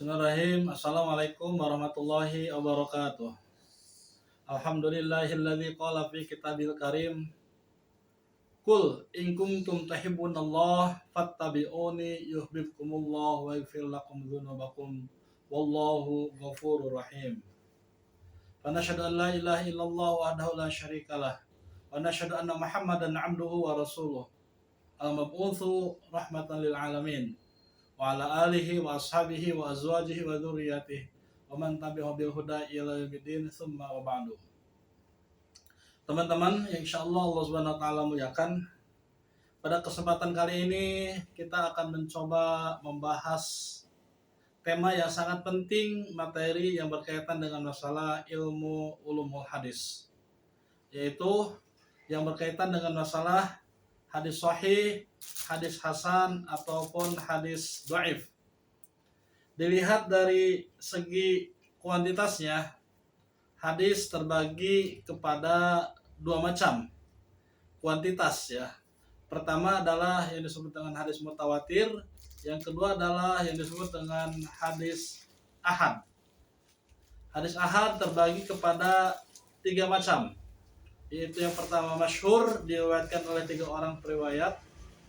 Bismillahirrahmanirrahim. Assalamualaikum warahmatullahi wabarakatuh. Alhamdulillahilladzi qala fi kitabil karim. Qul in kuntum tuhibbunallah fattabi'uni yuhibbukumullah wa yaghfir lakum dzunubakum wallahu ghafurur rahim. Fa nashhadu an la ilaha illallah wahdahu la syarikalah wa nashhadu anna Muhammadan 'abduhu wa rasuluh al-mab'utsu rahmatan lil alamin. Wa ala alihi wa ashabihi wa azwajihi wa dzurriyyatihi wa man tabi'ahum bil huda ila yaumil tsumma wa ba'du. Teman-teman, yang insyaallah Allah Subhanahu wa taala muliakan, pada kesempatan kali ini kita akan mencoba membahas tema yang sangat penting, materi yang berkaitan dengan masalah ilmu ulumul hadis, yaitu yang berkaitan dengan masalah hadis sahih, hadis hasan, ataupun hadis dhaif. Dilihat dari segi kuantitasnya, hadis terbagi kepada dua macam kuantitas ya. Pertama adalah yang disebut dengan hadis mutawatir, yang kedua adalah yang disebut dengan hadis ahad. Hadis ahad terbagi kepada tiga macam, yaitu yang pertama masyhur, diriwayatkan oleh 3 orang periwayat.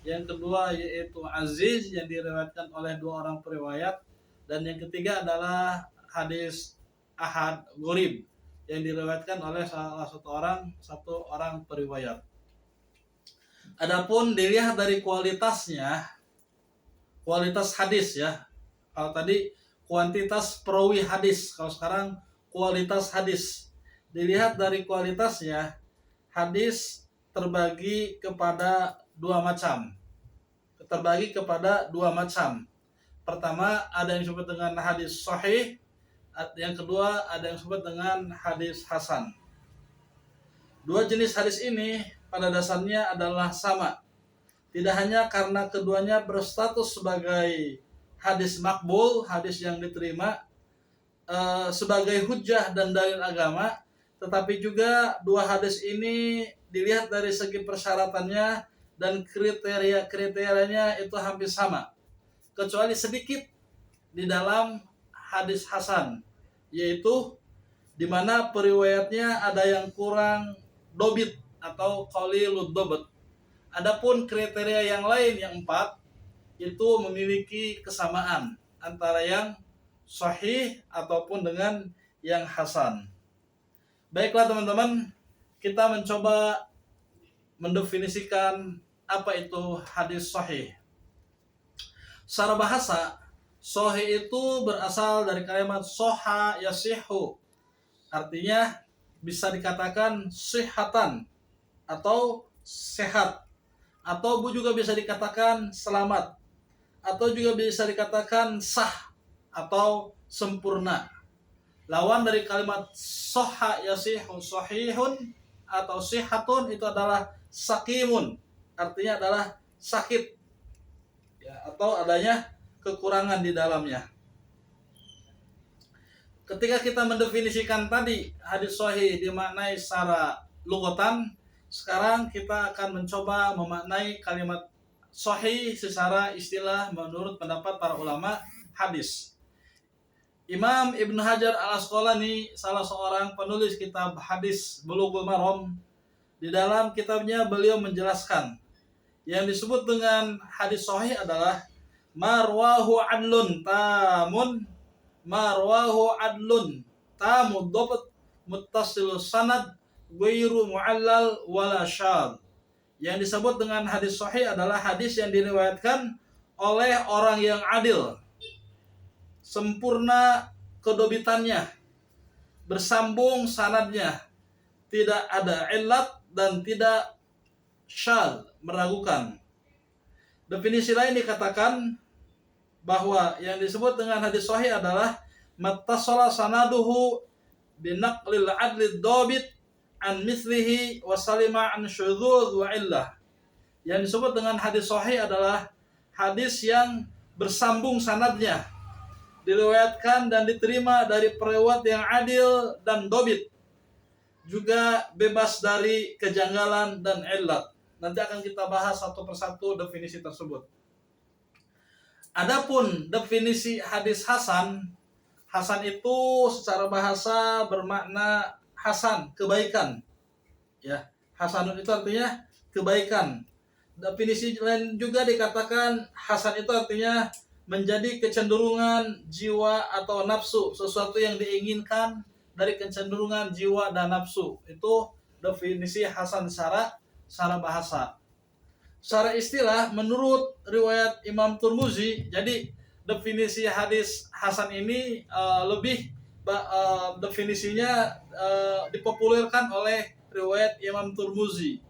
Yang kedua yaitu aziz, yang diriwayatkan oleh 2 orang periwayat. Dan yang ketiga adalah hadis ahad gharib, yang diriwayatkan oleh satu orang periwayat. Adapun dilihat dari kualitasnya, kualitas hadis ya. Kalau tadi kuantitas perawi hadis, kalau sekarang kualitas hadis. Dilihat dari kualitasnya, hadis terbagi kepada dua macam. Pertama ada yang disebut dengan hadis sahih, yang kedua ada yang disebut dengan hadis hasan. Dua jenis hadis ini pada dasarnya adalah sama. Tidak hanya karena keduanya berstatus sebagai hadis makbul, hadis yang diterima sebagai hujjah dan dalil agama, tetapi juga dua hadis ini dilihat dari segi persyaratannya dan kriteria-kriterianya itu hampir sama, kecuali sedikit di dalam hadis hasan, yaitu di mana periwayatnya ada yang kurang dobit atau qalilud dobt. Adapun kriteria yang lain yang 4 itu memiliki kesamaan antara yang sahih ataupun dengan yang hasan. Baiklah teman-teman, kita mencoba mendefinisikan apa itu hadis sahih. Secara bahasa, sahih itu berasal dari kalimat soha yasihu. Artinya bisa dikatakan sihatan atau sehat, atau juga bisa dikatakan selamat, atau juga bisa dikatakan sah atau sempurna. Lawan dari kalimat soha yasihu sahihun atau sihatun itu adalah sakimun, artinya adalah sakit ya, atau adanya kekurangan di dalamnya. Ketika kita mendefinisikan tadi hadis sahih dimaknai secara lughatan, sekarang kita akan mencoba memaknai kalimat sahih secara istilah menurut pendapat para ulama hadis. Imam Ibn Hajar al-Asqalani, salah seorang penulis kitab hadis Bulughul Maram, di dalam kitabnya beliau menjelaskan yang disebut dengan hadis sahih adalah marwahu adlun tamud dhabt muttasilus sanad ghairu mu'allal wala syadz. Yang disebut dengan hadis sahih adalah hadis yang diriwayatkan oleh orang yang adil, sempurna kedobitannya, bersambung sanadnya, tidak ada illat dan tidak syadz, meragukan. Definisi lain dikatakan bahwa yang disebut dengan hadis sahih adalah mattasala sanaduhu binaqlil adlid dhabit an mithlihi wa salima an syudzuz wa illah. Yang disebut dengan hadis sahih adalah hadis yang bersambung sanadnya, diriwayatkan dan diterima dari periwayat yang adil dan dobit, juga bebas dari kejanggalan dan illat. Nanti akan kita bahas satu persatu definisi tersebut. Adapun definisi hadis hasan, hasan itu secara bahasa bermakna hasan, kebaikan. Ya, hasanun itu artinya kebaikan. Definisi lain juga dikatakan hasan itu artinya menjadi kecenderungan jiwa atau nafsu, sesuatu yang diinginkan dari kecenderungan jiwa dan nafsu. Itu definisi hasan secara bahasa. Secara istilah, menurut riwayat Imam Turmuzi, jadi definisi hadis hasan ini definisinya dipopulerkan oleh riwayat Imam Turmuzi.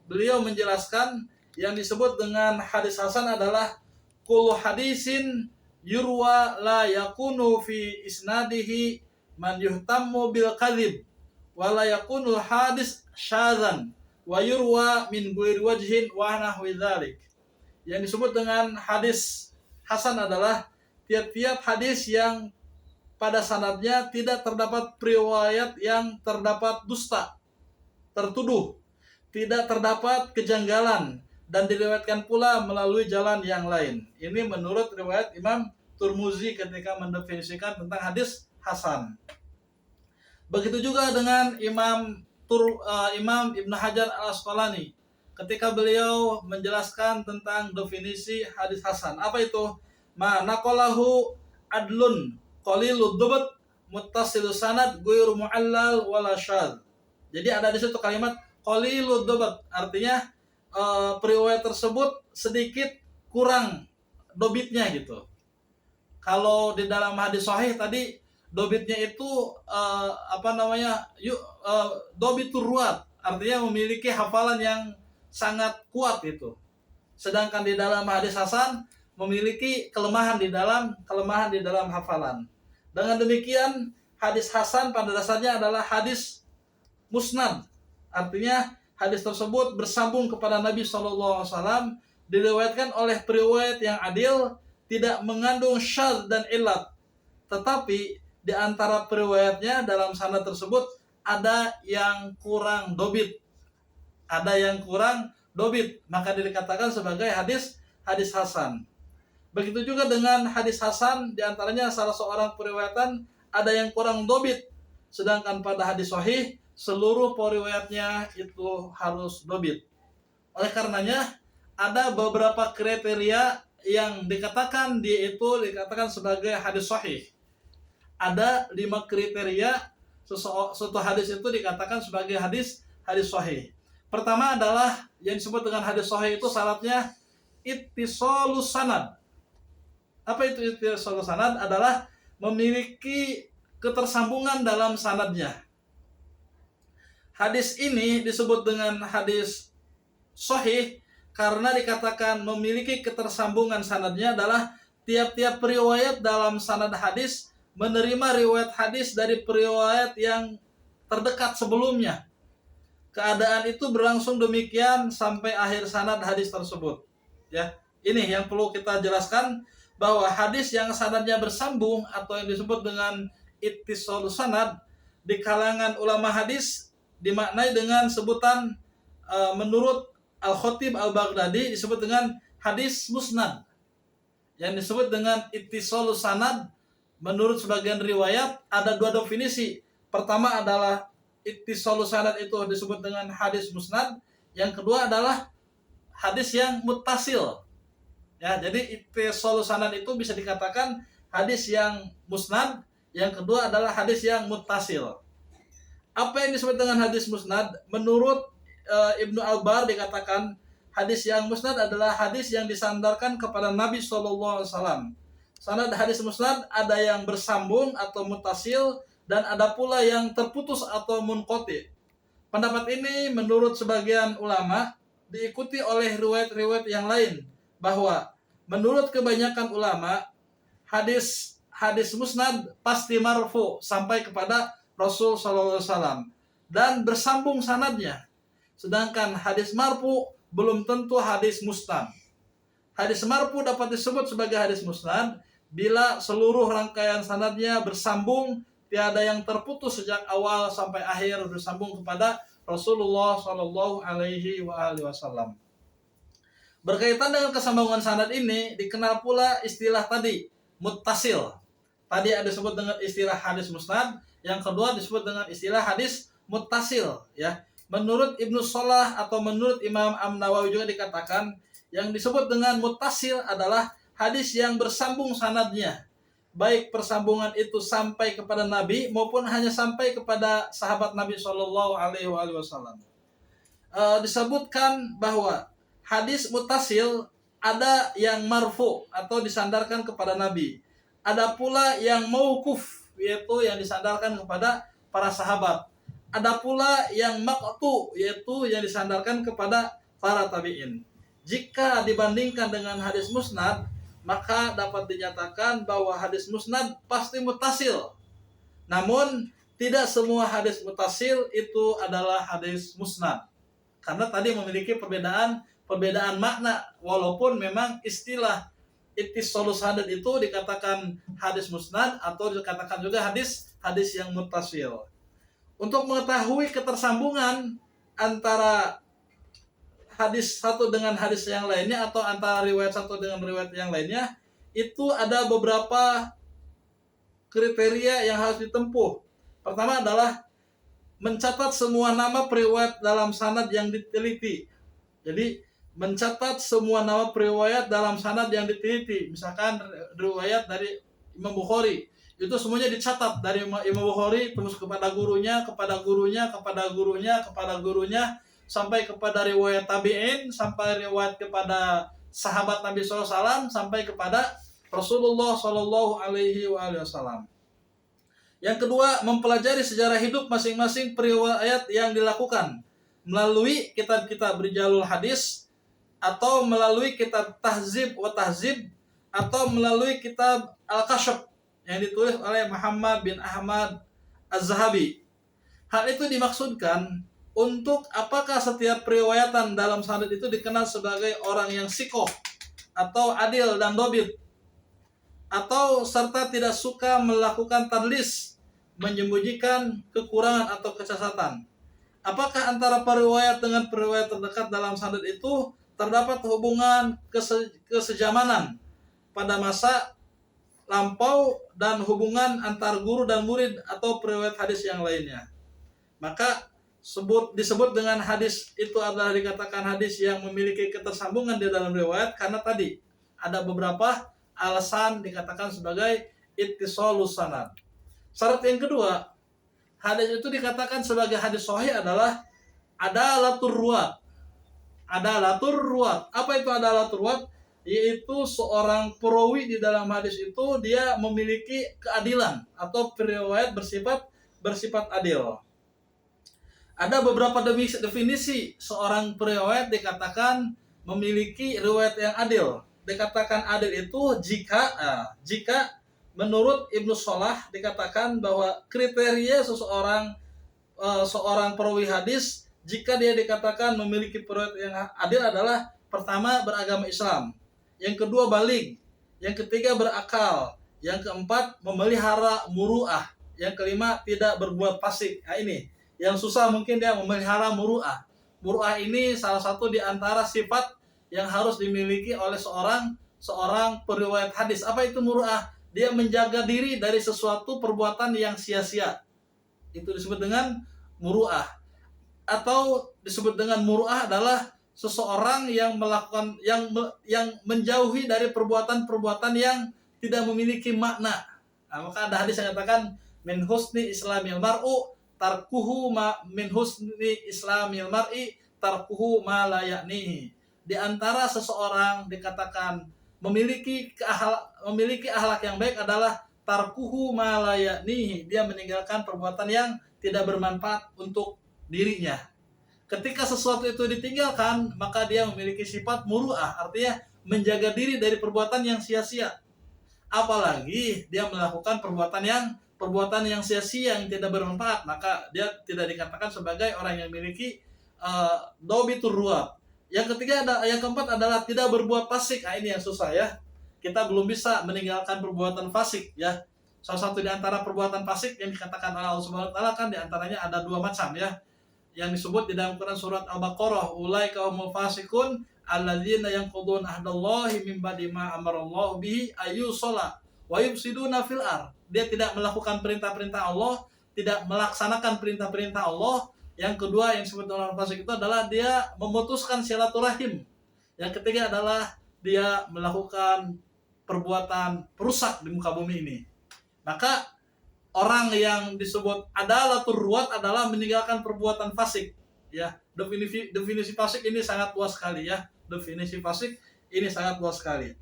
Beliau menjelaskan yang disebut dengan hadis hasan adalah kullu hadisin yurwa la yakunu fi isnadihi man yuhtammu bil kadhib wa la yakunu hadis syadzan wa yurwa min ghairi wajhin wa nahwi dzalik. Yang disebut dengan hadis hasan adalah tiap-tiap hadis yang pada sanadnya tidak terdapat riwayat yang terdapat dusta, tertuduh, tidak terdapat kejanggalan, dan diriwayatkan pula melalui jalan yang lain. Ini menurut riwayat Imam Turmuzi ketika mendefinisikan tentang hadis hasan. Begitu juga dengan Imam Ibnu Hajar Al-Asqalani ketika beliau menjelaskan tentang definisi hadis hasan. Apa itu? Ma naqalahu adlun qalilud dubat muttasilus sanad ghairu mu'allal wala syadz. Jadi ada di situ kalimat qalilud dubat, artinya periwayat tersebut sedikit kurang dobitnya gitu. Kalau di dalam hadis sahih tadi dobitnya itu dobitur ruwat, artinya memiliki hafalan yang sangat kuat itu. Sedangkan di dalam hadis hasan memiliki kelemahan di dalam hafalan. Dengan demikian hadis hasan pada dasarnya adalah hadis musnad, artinya hadis tersebut bersambung kepada Nabi SAW, diriwayatkan oleh periwayat yang adil, tidak mengandung syadz dan illat. Tetapi di antara periwayatnya dalam sanad tersebut ada yang kurang dobit, maka dikatakan sebagai hadis hasan. Begitu juga dengan hadis hasan, di antaranya salah seorang periwayatan ada yang kurang dobit, sedangkan pada hadis sahih seluruh periwayatnya itu harus dobit. Oleh karenanya ada beberapa kriteria yang dikatakan sebagai hadis sahih. Ada 5 kriteria suatu hadis itu dikatakan sebagai hadis sahih. Pertama adalah yang disebut dengan hadis sahih itu syaratnya ittisalus sanad. Apa itu ittisalus sanad? Adalah memiliki ketersambungan dalam sanadnya. Hadis ini disebut dengan hadis sahih karena dikatakan memiliki ketersambungan sanadnya adalah tiap-tiap riwayat dalam sanad hadis menerima riwayat hadis dari periwayat yang terdekat sebelumnya. Keadaan itu berlangsung demikian sampai akhir sanad hadis tersebut. Ya, ini yang perlu kita jelaskan, bahwa hadis yang sanadnya bersambung atau yang disebut dengan ittisalus sanad di kalangan ulama hadis dimaknai dengan sebutan menurut Al-Khatib Al-Baghdadi disebut dengan hadis musnad. Yang disebut dengan ittisalus sanad menurut sebagian riwayat ada 2 definisi. Pertama adalah ittisalus sanad itu disebut dengan hadis musnad, yang kedua adalah hadis yang muttasil. Ya, jadi ittisalus sanad itu bisa dikatakan hadis yang musnad, yang kedua adalah hadis yang muttasil. Apa yang disebut dengan hadis musnad? Menurut Ibnu Al-Bar dikatakan hadis yang musnad adalah hadis yang disandarkan kepada Nabi SAW. Sanad hadis musnad ada yang bersambung atau muttasil, dan ada pula yang terputus atau munqati. Pendapat ini menurut sebagian ulama diikuti oleh riwayat-riwayat yang lain, bahwa menurut kebanyakan ulama hadis musnad pasti marfu sampai kepada Rasul SAW dan bersambung sanadnya. Sedangkan hadis marfu belum tentu hadis musnad. Hadis marfu dapat disebut sebagai hadis musnad bila seluruh rangkaian sanadnya bersambung, tiada yang terputus sejak awal sampai akhir, bersambung kepada Rasulullah SAW. Berkaitan dengan kesambungan sanad ini dikenal pula istilah tadi, muttasil. Tadi ada disebut dengan istilah hadis musnad, yang kedua disebut dengan istilah hadis muttasil ya. Menurut Ibnu Shalah atau menurut Imam An-Nawawi juga dikatakan yang disebut dengan muttasil adalah hadis yang bersambung sanadnya. Baik persambungan itu sampai kepada Nabi maupun hanya sampai kepada sahabat Nabi Shallallahu alaihi wasallam. Disebutkan bahwa hadis muttasil ada yang marfu atau disandarkan kepada Nabi. Ada pula yang mauquf, yaitu yang disandarkan kepada para sahabat. Ada pula yang maqtu, yaitu yang disandarkan kepada para tabi'in. Jika dibandingkan dengan hadis musnad, maka dapat dinyatakan bahwa hadis musnad pasti muttasil. Namun, tidak semua hadis muttasil itu adalah hadis musnad. Karena tadi memiliki perbedaan makna, walaupun memang istilah ittisalus sanad itu dikatakan hadis musnad atau dikatakan juga hadis yang muttasil. Untuk mengetahui ketersambungan antara hadis satu dengan hadis yang lainnya atau antara riwayat satu dengan riwayat yang lainnya, itu ada beberapa kriteria yang harus ditempuh. Pertama adalah mencatat semua nama periwayat dalam sanad yang diteliti. Jadi mencatat semua nama periwayat dalam sanad yang diteliti. Misalkan riwayat dari Imam Bukhari, itu semuanya dicatat dari Imam Bukhari terus kepada gurunya, kepada gurunya, kepada gurunya, kepada gurunya, sampai kepada riwayat tabi'in, sampai riwayat kepada sahabat Nabi SAW, sampai kepada Rasulullah SAW. Yang kedua, mempelajari sejarah hidup masing-masing periwayat yang dilakukan melalui kitab-kitab rijalul hadis, atau melalui kitab Tahzib wa Tahzib, atau melalui kitab Al-Kashf yang ditulis oleh Muhammad bin Ahmad Az-Zahabi. Hal itu dimaksudkan untuk apakah setiap periwayatan dalam sanad itu dikenal sebagai orang yang sikoh atau adil dan dobit, atau serta tidak suka melakukan tadlis, menyembunyikan kekurangan atau kesesatan. Apakah antara periwayat dengan periwayat terdekat dalam sanad itu terdapat hubungan kesejamanan pada masa lampau dan hubungan antar guru dan murid atau periwayat hadis yang lainnya. Maka disebut dengan hadis itu adalah dikatakan hadis yang memiliki ketersambungan di dalam riwayat karena tadi ada beberapa alasan dikatakan sebagai ittisalus sanad. Syarat yang kedua, hadis itu dikatakan sebagai hadis sahih adalah adalatur ruwat. Adalatur ruwat. Apa itu adalatur ruwat? Yaitu seorang perawi di dalam hadis itu dia memiliki keadilan atau periwayat bersifat adil. Ada beberapa definisi seorang periwayat dikatakan memiliki riwayat yang adil. Dikatakan adil itu jika menurut Ibnu Shalah dikatakan bahwa kriteria seorang perawi hadis jika dia dikatakan memiliki periwayat yang adil adalah pertama beragama Islam, yang kedua baligh, yang ketiga berakal, yang keempat memelihara muru'ah, yang kelima tidak berbuat fasik. Nah ini yang susah mungkin dia memelihara muru'ah. Muru'ah ini salah satu di antara sifat yang harus dimiliki oleh seorang periwayat hadis. Apa itu muru'ah? Dia menjaga diri dari sesuatu perbuatan yang sia-sia. Itu disebut dengan muru'ah. Atau disebut dengan muru'ah adalah seseorang yang melakukan yang menjauhi dari perbuatan-perbuatan yang tidak memiliki makna. Nah, maka ada hadis yang katakan min husni islamil mar'u tarkuhu ma min husni islamil mar'i tarkuhu ma la ya'nihi. Di antara seseorang dikatakan memiliki akhlak yang baik adalah tarkuhu ma la ya'nihi. Dia meninggalkan perbuatan yang tidak bermanfaat untuk dirinya. Ketika sesuatu itu ditinggalkan, maka dia memiliki sifat muru'ah, artinya menjaga diri dari perbuatan yang sia-sia. Apalagi dia melakukan perbuatan yang sia-sia yang tidak bermanfaat, maka dia tidak dikatakan sebagai orang yang memiliki dobitur ruwat. Yang keempat adalah tidak berbuat fasik. Nah, ini yang susah ya. Kita belum bisa meninggalkan perbuatan fasik ya. Salah satu di antara perbuatan fasik yang dikatakan oleh Allah Subhanahu wa taala kan di antaranya ada dua macam ya. Yang disebut di dalam Quran surat Al-Baqarah, ulaika humul fasikun alladzina yanquduna ahdallahi min ba'di ma amarallahu bihi ayyusala wa yufsiduna fil ard. Dia tidak melakukan perintah-perintah Allah, tidak melaksanakan perintah-perintah Allah. Yang kedua yang disebut orang fasik itu adalah dia memutuskan silaturahim. Yang ketiga adalah dia melakukan perbuatan perusak di muka bumi ini. Maka orang yang disebut adalatur ruwat adalah meninggalkan perbuatan fasik. Ya, definisi fasik ini sangat luas sekali ya. Definisi fasik ini sangat luas sekali.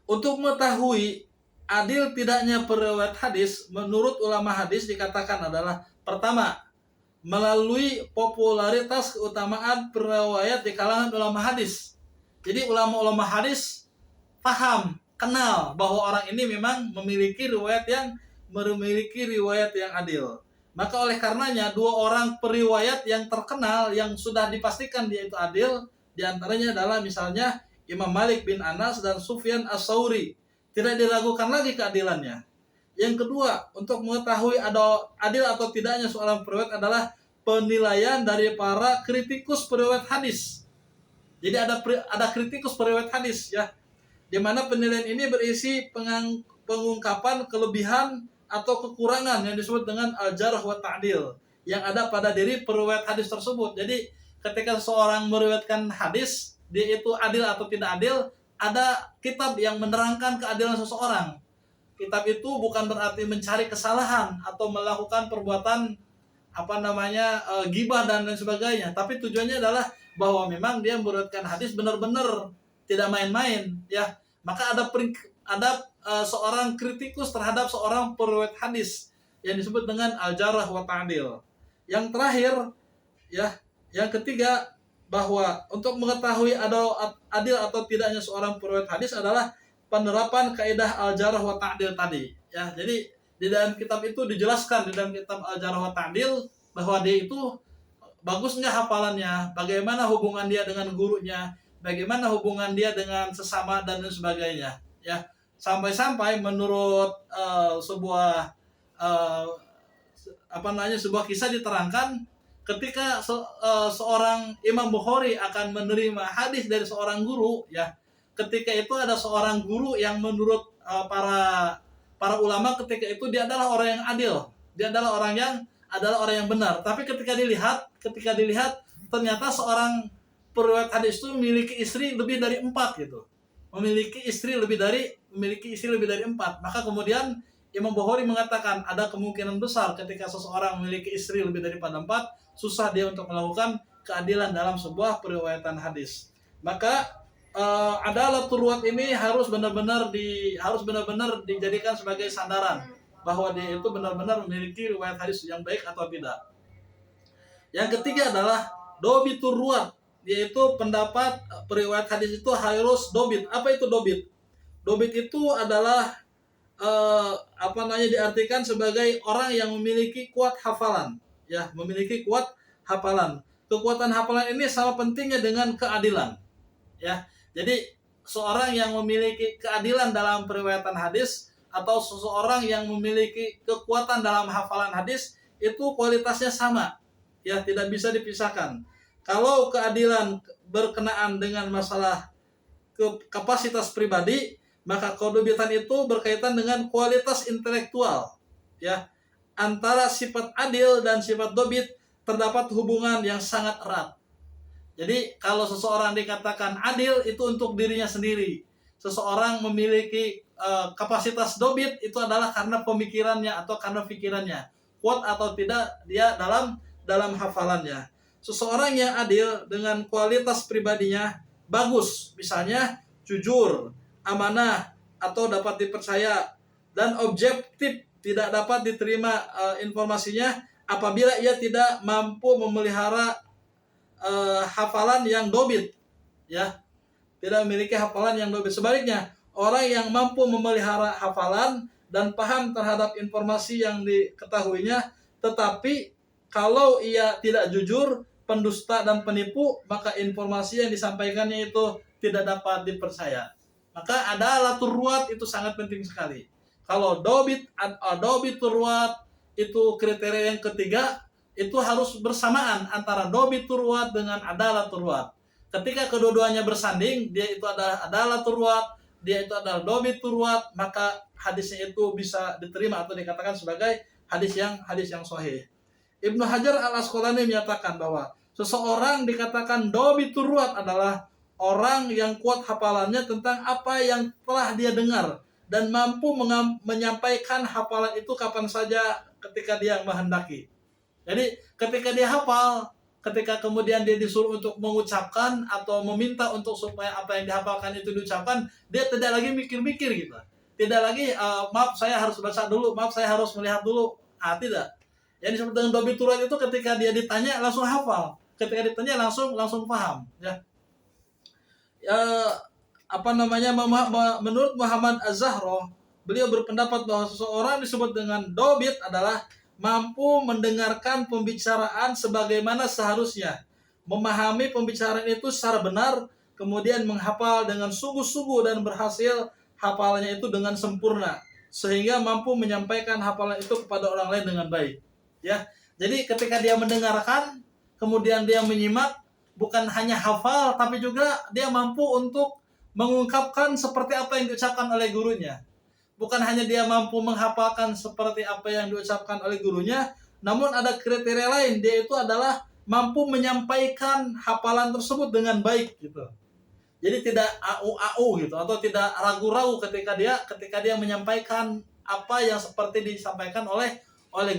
Untuk mengetahui adil tidaknya periwayat hadis, menurut ulama hadis dikatakan adalah pertama, melalui popularitas keutamaan periwayat di kalangan ulama hadis. Jadi ulama-ulama hadis paham, kenal bahwa orang ini memang memiliki riwayat yang adil. Maka oleh karenanya dua orang periwayat yang terkenal yang sudah dipastikan dia itu adil, diantaranya adalah misalnya Imam Malik bin Anas dan Sufyan As-Tsauri. Tidak diragukan lagi keadilannya. Yang kedua, untuk mengetahui ada adil atau tidaknya seorang periwayat adalah penilaian dari para kritikus periwayat hadis. Jadi ada kritikus periwayat hadis ya, di mana penilaian ini berisi pengungkapan kelebihan atau kekurangan yang disebut dengan al-jarh wa ta'dil yang ada pada diri periwayat hadis tersebut. Jadi ketika seorang meriwayatkan hadis, dia itu adil atau tidak adil, ada kitab yang menerangkan keadilan seseorang. Kitab itu bukan berarti mencari kesalahan atau melakukan perbuatan ghibah dan lain sebagainya, tapi tujuannya adalah bahwa memang dia meriwayatkan hadis benar-benar tidak main-main ya. Maka ada seorang kritikus terhadap seorang periwayat hadis yang disebut dengan al-jarh wa ta'dil. Yang terakhir ya, yang ketiga, bahwa untuk mengetahui adil atau tidaknya seorang periwayat hadis adalah penerapan kaidah al-jarh wa ta'dil tadi ya. Jadi di dalam kitab itu dijelaskan, di dalam kitab al-jarh wa ta'dil, bahwa dia itu bagus nggak hafalannya, bagaimana hubungan dia dengan gurunya, bagaimana hubungan dia dengan sesama dan lain sebagainya ya. Sampai-sampai menurut sebuah sebuah kisah diterangkan ketika seorang Imam Bukhari akan menerima hadis dari seorang guru ya, ketika itu ada seorang guru yang menurut para ulama ketika itu dia adalah orang yang adil, dia adalah orang yang benar. Tapi ketika dilihat ternyata seorang periwayat hadis itu memiliki istri lebih dari 4 gitu. Memiliki istri lebih dari 4. Maka kemudian Imam Bukhari mengatakan ada kemungkinan besar ketika seseorang memiliki istri lebih daripada 4, susah dia untuk melakukan keadilan dalam sebuah periwayatan hadis. Maka adalatul ruwat ini harus benar-benar dijadikan sebagai sandaran bahwa dia itu benar-benar memiliki riwayat hadis yang baik atau tidak. Yang ketiga adalah dobitur ruwat, yaitu pendapat periwayat hadis itu harus dobit. Apa itu dobit? Dobit itu adalah diartikan sebagai orang yang memiliki kuat hafalan ya, memiliki kuat hafalan. Kekuatan hafalan ini sama pentingnya dengan keadilan ya. Jadi seorang yang memiliki keadilan dalam periwayatan hadis atau seseorang yang memiliki kekuatan dalam hafalan hadis itu kualitasnya sama ya, tidak bisa dipisahkan. Kalau keadilan berkenaan dengan masalah kapasitas pribadi, maka kedobitan itu berkaitan dengan kualitas intelektual ya. Antara sifat adil dan sifat dobit terdapat hubungan yang sangat erat. Jadi kalau seseorang dikatakan adil itu untuk dirinya sendiri. Seseorang memiliki kapasitas dobit itu adalah karena pemikirannya atau karena pikirannya, kuat atau tidak dia dalam hafalannya. Seseorang yang adil dengan kualitas pribadinya bagus, misalnya jujur, amanah, atau dapat dipercaya, dan objektif, tidak dapat diterima informasinya apabila ia tidak mampu memelihara hafalan yang dobit ya, tidak memiliki hafalan yang dobit. Sebaliknya, orang yang mampu memelihara hafalan dan paham terhadap informasi yang diketahuinya, tetapi kalau ia tidak jujur, pendusta dan penipu, maka informasi yang disampaikannya itu tidak dapat dipercaya. Maka adalatul ruwat itu sangat penting sekali. Kalau dobitur ruwat itu kriteria yang ketiga, itu harus bersamaan antara dobitur ruwat dengan adalatul ruwat. Ketika kedua-duanya bersanding, dia itu adalah turwat, dia itu adalah dobit turwat, maka hadisnya itu bisa diterima atau dikatakan sebagai hadis yang sahih. Ibnu Hajar Al-Asqalani menyatakan bahwa seseorang dikatakan dobit turwat adalah orang yang kuat hafalannya tentang apa yang telah dia dengar dan mampu menyampaikan hafalan itu kapan saja ketika dia menghendaki. Jadi ketika dia hafal, ketika kemudian dia disuruh untuk mengucapkan atau meminta untuk supaya apa yang dihafalkan itu diucapkan, dia tidak lagi mikir-mikir gitu. Tidak lagi maaf saya harus baca dulu, maaf saya harus melihat dulu. Tidak. Yang disebut dengan dobit turwat itu ketika dia ditanya langsung hafal, ketika ditanya langsung paham. Ya. Menurut Muhammad Az-Zahro, beliau berpendapat bahwa seseorang disebut dengan dobit adalah mampu mendengarkan pembicaraan sebagaimana seharusnya, memahami pembicaraan itu secara benar, kemudian menghafal dengan sungguh-sungguh dan berhasil hafalannya itu dengan sempurna, sehingga mampu menyampaikan hafalan itu kepada orang lain dengan baik. Ya, jadi ketika dia mendengarkan, kemudian dia menyimak, bukan hanya hafal, tapi juga dia mampu untuk mengungkapkan seperti apa yang diucapkan oleh gurunya. Bukan hanya dia mampu menghafalkan seperti apa yang diucapkan oleh gurunya, namun ada kriteria lain, dia itu adalah mampu menyampaikan hafalan tersebut dengan baik gitu. Jadi tidak au gitu, atau tidak ragu-ragu ketika dia menyampaikan apa yang seperti disampaikan oleh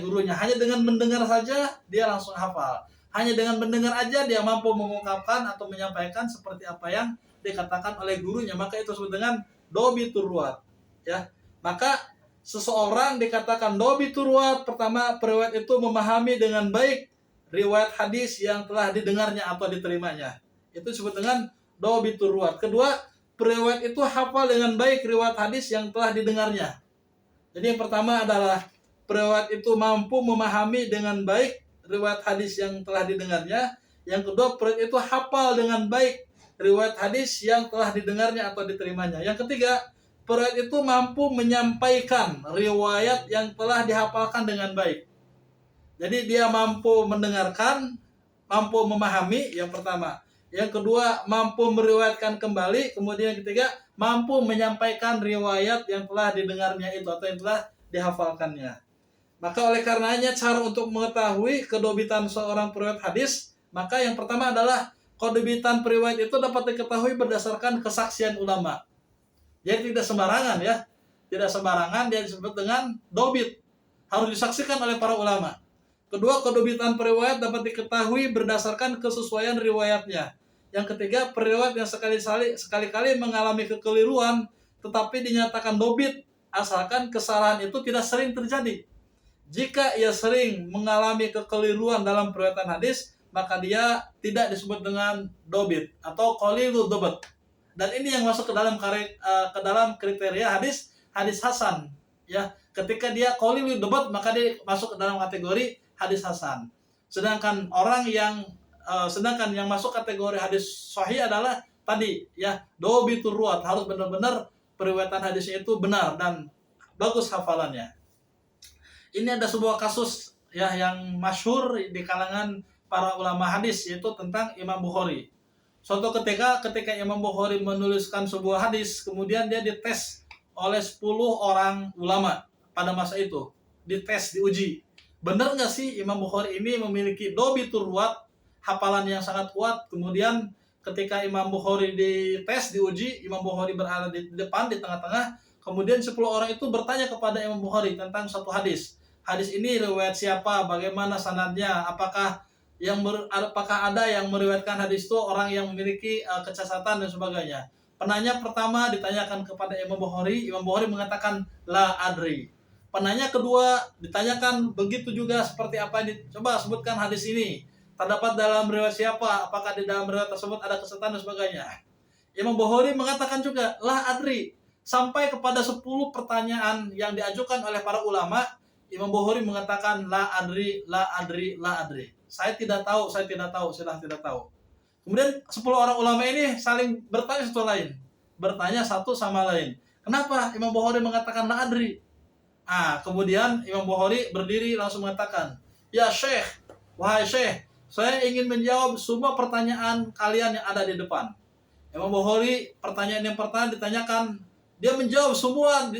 gurunya. Hanya dengan mendengar saja dia langsung hafal. Hanya dengan mendengar aja dia mampu mengungkapkan atau menyampaikan seperti apa yang dikatakan oleh gurunya. Maka itu disebut dengan dobi turwat. Ya. Maka seseorang dikatakan dobi turwat, pertama periwayat itu memahami dengan baik riwayat hadis yang telah didengarnya atau diterimanya. Itu disebut dengan dobi turwat. Kedua, periwayat itu hafal dengan baik riwayat hadis yang telah didengarnya. Jadi yang pertama adalah periwayat itu mampu memahami dengan baik riwayat hadis yang telah didengarnya. Yang kedua, periwayat itu hafal dengan baik riwayat hadis yang telah didengarnya atau diterimanya. Yang ketiga, periwayat itu mampu menyampaikan riwayat yang telah dihafalkan dengan baik. Jadi dia mampu mendengarkan, mampu memahami, yang pertama. Yang kedua, mampu meriwayatkan kembali. Kemudian yang ketiga, mampu menyampaikan riwayat yang telah didengarnya itu atau yang telah dihafalkannya. Maka oleh karenanya cara untuk mengetahui kedobitan seorang periwayat hadis, maka yang pertama adalah kedobitan periwayat itu dapat diketahui berdasarkan kesaksian ulama. Jadi tidak sembarangan ya. Tidak sembarangan dia disebut dengan dobit. Harus disaksikan oleh para ulama. Kedua, kedobitan periwayat dapat diketahui berdasarkan kesesuaian riwayatnya. Yang ketiga, periwayat yang sekali-kali mengalami kekeliruan tetapi dinyatakan dobit asalkan kesalahan itu tidak sering terjadi. Jika ia sering mengalami kekeliruan dalam periwayatan hadis, maka dia tidak disebut dengan dobit atau qalilud dobat. Dan ini yang masuk ke dalam kriteria hadis hasan. Ya, ketika dia qalilud dobat, maka dia masuk ke dalam kategori hadis hasan. Sedangkan yang masuk kategori hadis sahih adalah tadi ya, dobitur ruwat, harus benar-benar periwayatan hadisnya itu benar dan bagus hafalannya. Ini ada sebuah kasus ya yang masyhur di kalangan para ulama hadis, yaitu tentang Imam Bukhari. Suatu ketika Imam Bukhari menuliskan sebuah hadis, kemudian dia dites oleh 10 orang ulama pada masa itu. Dites, diuji. Benar nggak sih Imam Bukhari ini memiliki dobitur ruwat, hafalan yang sangat kuat? Kemudian ketika Imam Bukhari dites, diuji, Imam Bukhari berada di depan, di tengah-tengah. Kemudian 10 orang itu bertanya kepada Imam Bukhari tentang satu hadis. Hadis ini riwayat siapa? Bagaimana sanadnya? Apakah ada yang meriwayatkan hadis itu orang yang memiliki kecacatan dan sebagainya? Penanya pertama ditanyakan kepada Imam Bukhari mengatakan la adri. Penanya kedua ditanyakan begitu juga seperti apa yang coba sebutkan hadis ini. Terdapat dalam riwayat siapa? Apakah di dalam riwayat tersebut ada kesesatan dan sebagainya? Imam Bukhari mengatakan juga la adri. Sampai kepada 10 pertanyaan yang diajukan oleh para ulama, Imam Bukhari mengatakan la adri. Saya tidak tahu. Kemudian 10 orang ulama ini saling bertanya satu sama lain. Kenapa Imam Bukhari mengatakan la adri? Kemudian Imam Bukhari berdiri langsung mengatakan, ya Syekh, wahai Syekh, saya ingin menjawab semua pertanyaan kalian yang ada di depan. Imam Bukhari pertanyaan yang pertama ditanyakan, dia menjawab semua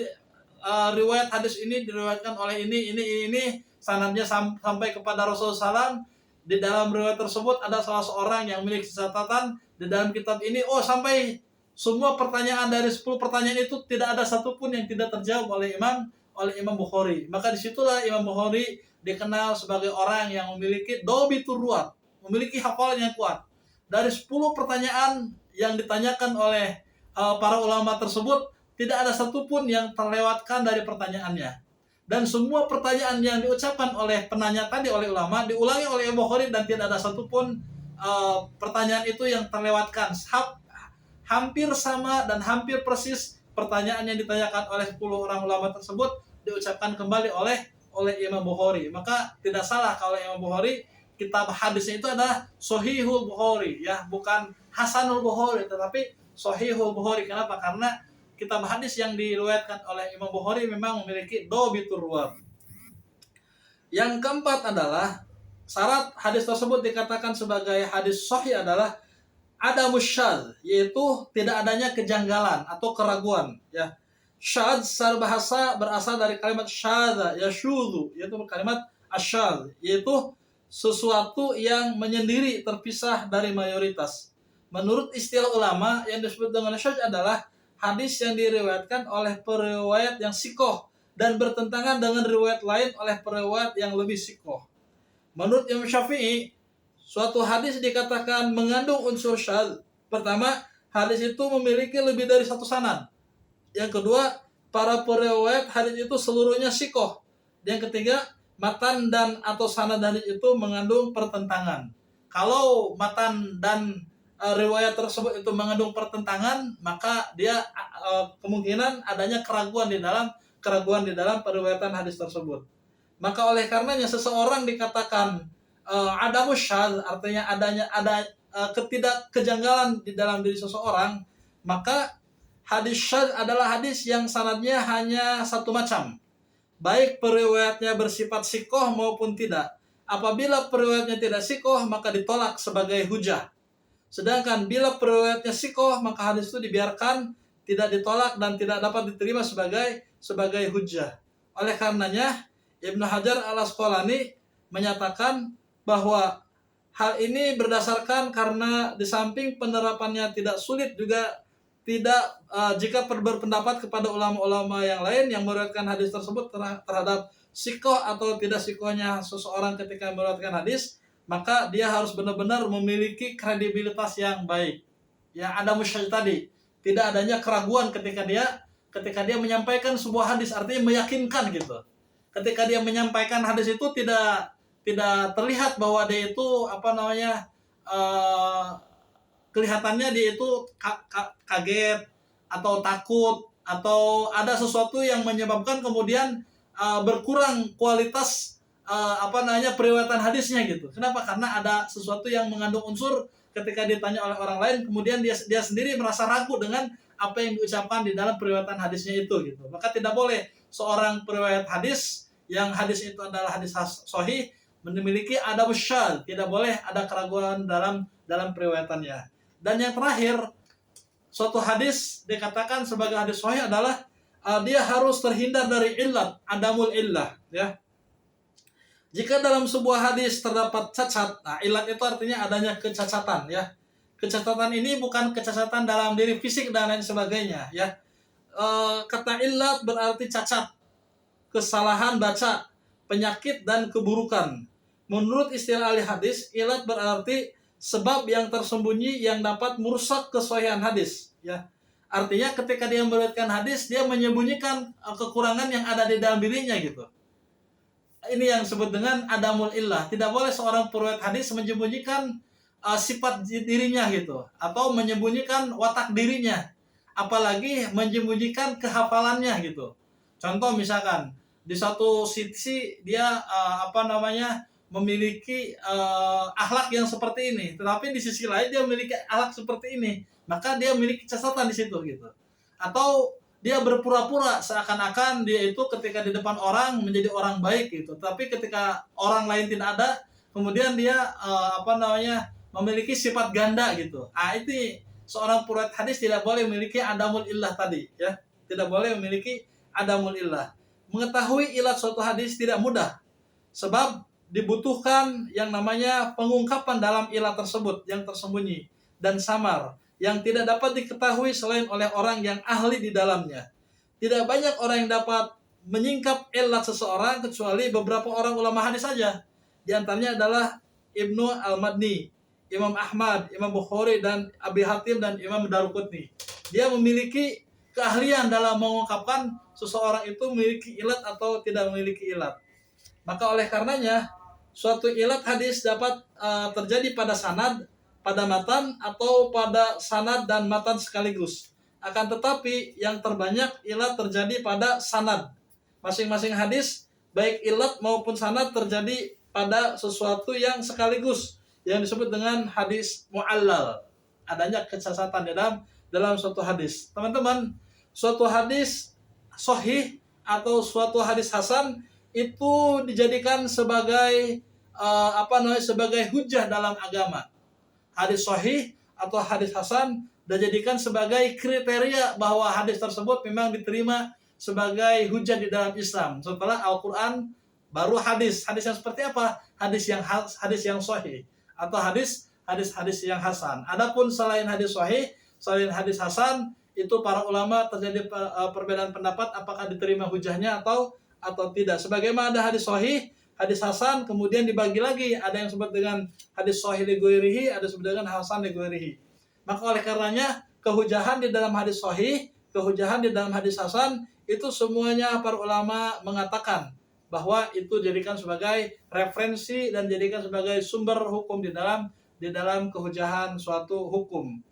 riwayat hadis ini diriwayatkan oleh ini, sanadnya sampai kepada Rasulullah SAW. Di dalam riwayat tersebut ada salah seorang yang memiliki catatan di dalam kitab ini. Oh, sampai semua pertanyaan dari 10 pertanyaan itu tidak ada satupun yang tidak terjawab oleh Imam Bukhari. Maka disitulah Imam Bukhari dikenal sebagai orang yang memiliki dhabitur ruwat, memiliki hafalan yang kuat. Dari 10 pertanyaan yang ditanyakan oleh para ulama tersebut, tidak ada satupun yang terlewatkan dari pertanyaannya. Dan semua pertanyaan yang diucapkan oleh penanya tadi oleh ulama diulangi oleh Imam Bukhari dan tidak ada satupun pertanyaan itu yang terlewatkan. Hampir sama dan hampir persis pertanyaan yang ditanyakan oleh 10 orang ulama tersebut diucapkan kembali oleh Imam Bukhari. Maka tidak salah kalau Imam Bukhari kitab hadisnya itu adalah Shahihul Bukhari, ya, bukan Hasanul Bukhari tetapi Shahihul Bukhari. Kenapa? Karena kitab hadis yang diriwayatkan oleh Imam Bukhari memang memiliki dhabitur ruwat. Yang keempat adalah syarat hadis tersebut dikatakan sebagai hadis sahih adalah ada musyadz, yaitu tidak adanya kejanggalan atau keraguan, ya. Syadz secara bahasa berasal dari kalimat syadza yashudzu, yaitu kalimat asyadz, yaitu sesuatu yang menyendiri terpisah dari mayoritas. Menurut istilah ulama, yang disebut dengan syadz adalah hadis yang diriwayatkan oleh periwayat yang sikoh dan bertentangan dengan riwayat lain oleh periwayat yang lebih sikoh. Menurut Imam Syafi'i, suatu hadis dikatakan mengandung unsur syadz. Pertama, hadis itu memiliki lebih dari satu sanad. Yang kedua, para periwayat hadis itu seluruhnya sikoh. Yang ketiga, matan dan atau sanad hadis itu mengandung pertentangan. Kalau matan dan riwayat tersebut itu mengandung pertentangan, maka dia kemungkinan adanya keraguan di dalam periwayatan hadis tersebut. Maka oleh karenanya seseorang dikatakan ada musyadz, artinya ada kejanggalan di dalam diri seseorang, maka hadis syadz adalah hadis yang sanadnya hanya satu macam, baik periwayatnya bersifat sikoh maupun tidak. Apabila periwayatnya tidak sikoh, maka ditolak sebagai hujah. Sedangkan bila periwayatnya sikoh, maka hadis itu dibiarkan, tidak ditolak dan tidak dapat diterima sebagai hujjah. Oleh karenanya Ibnu Hajar al-Asqalani menyatakan bahwa hal ini berdasarkan karena di samping penerapannya tidak sulit, juga tidak jika berpendapat kepada ulama-ulama yang lain yang meriwayatkan hadis tersebut terhadap sikoh atau tidak sikohnya seseorang ketika meriwayatkan hadis, maka dia harus benar-benar memiliki kredibilitas yang baik. Yang ada musyadz tadi, tidak adanya keraguan ketika dia menyampaikan sebuah hadis, artinya meyakinkan gitu. Ketika dia menyampaikan hadis itu tidak terlihat bahwa dia itu kelihatannya dia itu kaget atau takut atau ada sesuatu yang menyebabkan kemudian berkurang kualitas periwayatan hadisnya gitu. Kenapa? Karena ada sesuatu yang mengandung unsur ketika ditanya oleh orang lain, kemudian dia sendiri merasa ragu dengan apa yang diucapkan di dalam periwayatan hadisnya itu gitu. Maka tidak boleh seorang periwayat hadis yang hadis itu adalah hadis sahih memiliki adab syadz, tidak boleh ada keraguan dalam periwayatannya. Dan yang terakhir, suatu hadis dikatakan sebagai hadis sahih adalah dia harus terhindar dari illat, adamul illah, ya. Jika dalam sebuah hadis terdapat cacat, nah illat itu artinya adanya kecacatan, ya. Kecacatan ini bukan kecacatan dalam diri fisik dan lain sebagainya, ya. Kata illat berarti cacat, kesalahan baca, penyakit dan keburukan. Menurut istilah ahli hadis, illat berarti sebab yang tersembunyi yang dapat merusak kesahihan hadis, ya. Artinya ketika dia meriwayatkan hadis, dia menyembunyikan kekurangan yang ada di dalam dirinya gitu. Ini yang disebut dengan adamul illah. Tidak boleh seorang periwayat hadis menyembunyikan sifat dirinya gitu, atau menyembunyikan watak dirinya, apalagi menyembunyikan kehafalannya gitu. Contoh misalkan di satu sisi dia memiliki akhlak yang seperti ini, tetapi di sisi lain dia memiliki akhlak seperti ini, maka dia memiliki catatan di situ gitu. Atau dia berpura-pura seakan-akan dia itu ketika di depan orang menjadi orang baik gitu, tapi ketika orang lain tidak ada, kemudian dia memiliki sifat ganda gitu. Itu seorang perawi hadis tidak boleh memiliki adamul illah tadi, ya. Tidak boleh memiliki adamul illah. Mengetahui ilat suatu hadis tidak mudah, sebab dibutuhkan yang namanya pengungkapan dalam ilat tersebut yang tersembunyi dan samar, yang tidak dapat diketahui selain oleh orang yang ahli di dalamnya. Tidak banyak orang yang dapat menyingkap ilat seseorang kecuali beberapa orang ulama hadis saja. Di antaranya adalah Ibnu Al-Madni, Imam Ahmad, Imam Bukhari, dan Abi Hatim, dan Imam Daruqutni. Dia memiliki keahlian dalam mengungkapkan seseorang itu memiliki ilat atau tidak memiliki ilat. Maka oleh karenanya, suatu ilat hadis dapat terjadi pada sanad, pada matan, atau pada sanad dan matan sekaligus. Akan tetapi yang terbanyak ilat terjadi pada sanad. Masing-masing hadis, baik ilat maupun sanad, terjadi pada sesuatu yang sekaligus, yang disebut dengan hadis mu'allal. Adanya kesesatan dalam suatu hadis. Teman-teman, suatu hadis sahih atau suatu hadis hasan itu dijadikan sebagai sebagai hujah dalam agama. Hadis sahih atau hadis hasan dijadikan sebagai kriteria bahwa hadis tersebut memang diterima sebagai hujah di dalam Islam. Setelah Al-Quran baru hadis. Hadis yang seperti apa? Hadis yang sahih atau hadis yang hasan. Adapun selain hadis sahih, selain hadis hasan, itu para ulama terjadi perbedaan pendapat apakah diterima hujahnya atau tidak. Sebagaimana ada hadis sahih, hadis hasan, kemudian dibagi lagi, ada yang disebut dengan hadis sahih li ghairihi, ada disebut dengan hasan li ghairihi. Maka oleh karenanya kehujahan di dalam hadis sahih, kehujahan di dalam hadis hasan, itu semuanya para ulama mengatakan bahwa itu dijadikan sebagai referensi dan dijadikan sebagai sumber hukum di dalam kehujahan suatu hukum.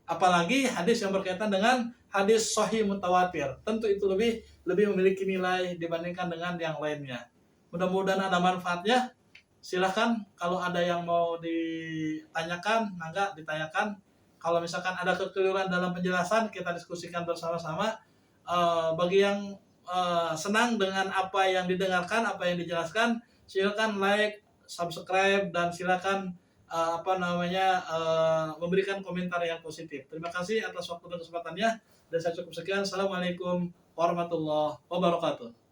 Apalagi hadis yang berkaitan dengan hadis sahih mutawatir, tentu itu lebih memiliki nilai dibandingkan dengan yang lainnya. Mudah-mudahan ada manfaatnya. Silahkan kalau ada yang mau ditanyakan, maka ditanyakan. Kalau misalkan ada kekeliruan dalam penjelasan, kita diskusikan bersama-sama. Bagi yang senang dengan apa yang didengarkan, apa yang dijelaskan, silakan like, subscribe, dan silakan memberikan komentar yang positif. Terima kasih atas waktu dan kesempatannya, dan saya cukup sekian. Assalamualaikum warahmatullahi wabarakatuh.